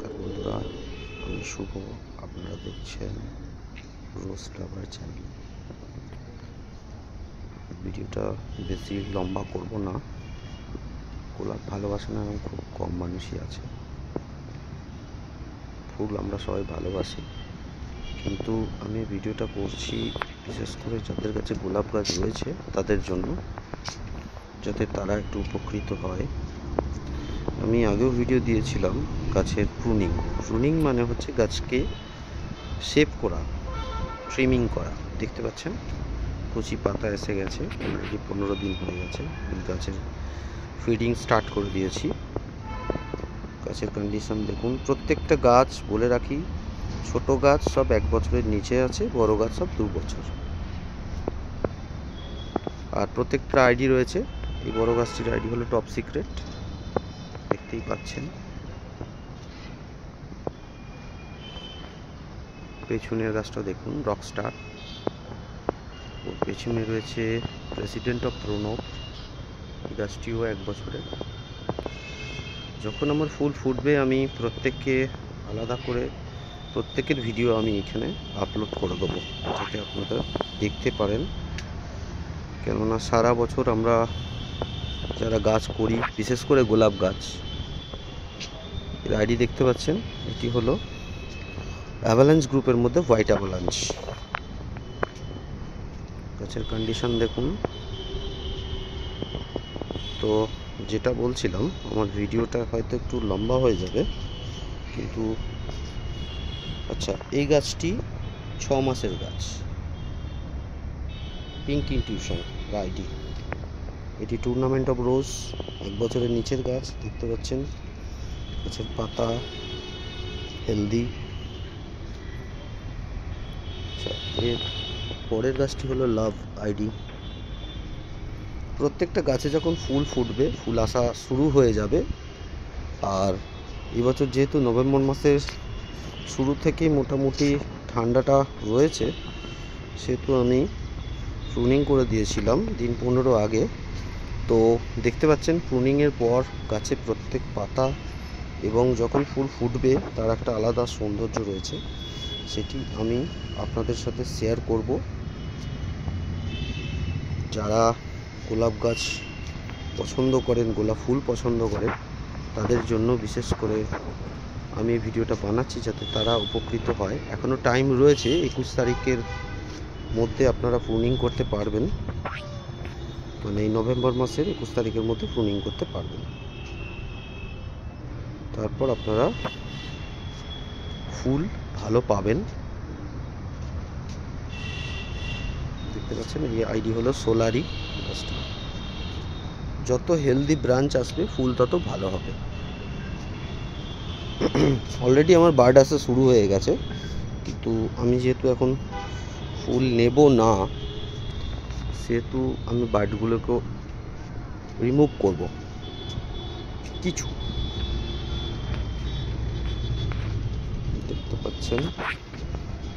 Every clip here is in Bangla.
নমস্কার বন্ধুরা, আমি শুভ। আপনারা দেখছেন রোজ লাভার চ্যানেল। ভিডিওটা বেশি লম্বা করব না। গোলাপ ভালোবাসে না এমন খুব কম মানুষই আছে। ফুল আমরা সবাই ভালোবাসি, কিন্তু আমি ভিডিওটা করছি বিশেষ করে যাদের কাছে গোলাপ গাছ রয়েছে তাদের জন্য, যাতে তারা একটু উপকৃত হয়। আমি আগেও ভিডিও দিয়েছিলাম গাছের প্রুনিং মানে হচ্ছে গাছকে শেপ করা, ট্রিমিং করা। দেখতে পাচ্ছেন কচি পাতা এসে গেছে, অলরেডি 15 দিন হয়ে গেছে। গাছের ফিডিং স্টার্ট করে দিয়েছি। গাছের কন্ডিশন দেখুন। প্রত্যেকটা গাছ বলে রাখি, ছোট গাছ সব 1 বছরের নিচে আছে, বড় গাছ সব 2 বছর। আর প্রত্যেকটা আইডি রয়েছে। এই বড় গাছটির আইডি হলো টপ সিক্রেট, দেখতেই পাচ্ছেন। পেছনের গাছটা দেখুন, রকস্টার। ওর পেছনে রয়েছে প্রেসিডেন্ট অফ প্রণব, গাছটিও 1 বছরের। যখন আমার ফুল ফুটবে আমি প্রত্যেককে আলাদা করে প্রত্যেকের ভিডিও আমি এখানে আপলোড করে দেবো, যাতে আপনারা দেখতে পারেন। কেননা সারা বছর আমরা যারা গাছ করি, বিশেষ করে গোলাপ গাছ, এর আইডি দেখতে পাচ্ছেন। এটি হলো অ্যাভালাঞ্চ গ্রুপের মধ্যে হোয়াইট অ্যাভালাঞ্চ। গাছের কন্ডিশন দেখুন। তো যেটা বলছিলাম, আমার ভিডিওটা হয়তো একটু লম্বা হয়ে যাবে, কিন্তু আচ্ছা, এই গাছটি 6 মাসের গাছ, পিঙ্ক ইনটিউশন আইডি। এটি টুর্নামেন্ট অফ রোজ, 1 বছরের নিচের গাছ। দেখতে পাচ্ছেন গাছের পাতা হেলদি। আচ্ছা, এর পরের গাছটি হলো লাভ আইডি। প্রত্যেকটা গাছে যখন ফুল ফুটবে, ফুল আসা শুরু হয়ে যাবে। আর এবছর যেহেতু নভেম্বর মাসের শুরু থেকেই মোটামুটি ঠান্ডাটা রয়েছে, সেহেতু আমি প্রুনিং করে দিয়েছিলাম দিন 15 আগে। তো দেখতে পাচ্ছেন প্রুনিংয়ের পর গাছে প্রত্যেক পাতা এবং যখন ফুল ফুটবে তার একটা আলাদা সৌন্দর্য রয়েছে, সেটি আমি আপনাদের সাথে শেয়ার করব। যারা গোলাপ গাছ পছন্দ করেন, গোলাপ ফুল পছন্দ করেন, তাদের জন্য বিশেষ করে আমি ভিডিওটা বানাচ্ছি, যাতে তারা উপকৃত হয়। এখনও টাইম রয়েছে, 21 তারিখের মধ্যে আপনারা প্রুনিং করতে পারবেন। মানে এই নভেম্বর মাসের 21 তারিখের মধ্যে প্রুনিং করতে পারবেন। তারপর আপনারা ফুল ভালো পাবেন। দেখতে পাচ্ছেন এই আইডি হলো সোলারি গাছটা। যত হেলদি ব্রাঞ্চ আসবে ফুল তত ভালো হবে। অলরেডি আমার বার্ড আসা শুরু হয়ে গেছে, কিন্তু আমি যেহেতু এখন ফুল নেব না, সেহেতু আমি বার্ডগুলোকেও রিমুভ করব কিছু। দেখতে পাচ্ছেন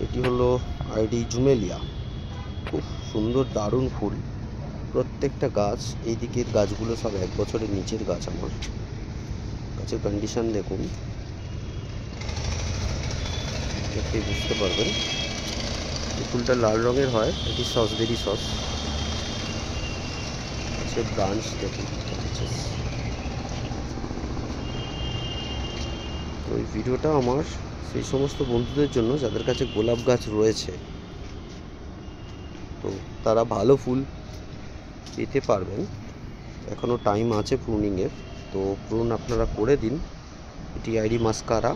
এটি হলো আইডি জুমেলিয়া। খুব সুন্দর দারুণ ফুল। প্রত্যেকটা গাছ, এই দিকের গাছগুলো সব 1 বছরের নিচের গাছ। আমার গাছের কন্ডিশন দেখুন, দেখে বুঝতে পারবেন। এই ফুলটা লাল রঙের হয়, এটি সসবেরি সস। গাছের ব্রাঞ্চ দেখুন। তো এই ভিডিওটা আমার সেই সমস্ত বন্ধুদের জন্য যাদের কাছে গোলাপ গাছ রয়েছে, তো তারা ভালো ফুল পেতে পারবেন। এখনও টাইম আছে প্রুনিংয়ের, তো প্রুন আপনারা করে দিন। এটি আইডি মাস্কারা।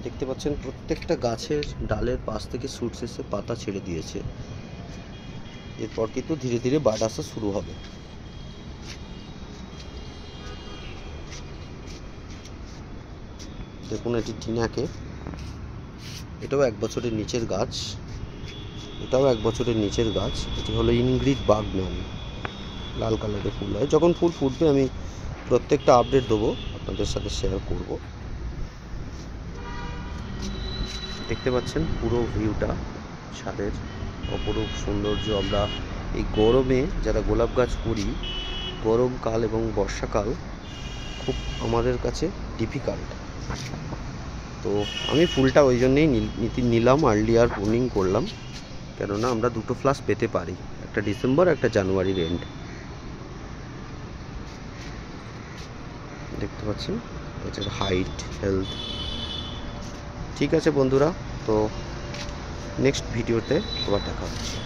দেখতে পাচ্ছেন প্রত্যেকটা গাছের ডালের পাশ থেকে শুট শেষে পাতা ছেড়ে দিয়েছে। এরপর কিন্তু ধীরে ধীরে বাড আসা শুরু হবে। দেখুন এটি টিনাকে, এটাও 1 বছরের নিচের গাছ। এটাও 1 বছরের নিচের গাছ। এটি হলো ইনগ্রিড বাগম্যান, লাল কালারের ফুল হয়। যখন ফুল ফুটবে আমি প্রত্যেকটা আপডেট দেবো, আপনাদের সাথে শেয়ার করব। দেখতে পাচ্ছেন পুরো ভিউটা, ছাদের অপরূপ সৌন্দর্য। আমরা এই গরমে যারা গোলাপ গাছ করি, গরমকাল এবং বর্ষাকাল খুব আমাদের কাছে ডিফিকাল্ট। তো আমি ফুলটা ওই জন্যেই নিলাম, আর্লিয়ার প্রুনিং করলাম, কেননা আমরা দুটো ফ্লাস পেতে পারি, একটা ডিসেম্বর একটা জানুয়ারির এন্ড। দেখতে পাচ্ছেন এটার হাইট, হেলথ। ঠিক আছে বন্ধুরা, তো নেক্সট ভিডিওতে আবার দেখা হচ্ছে।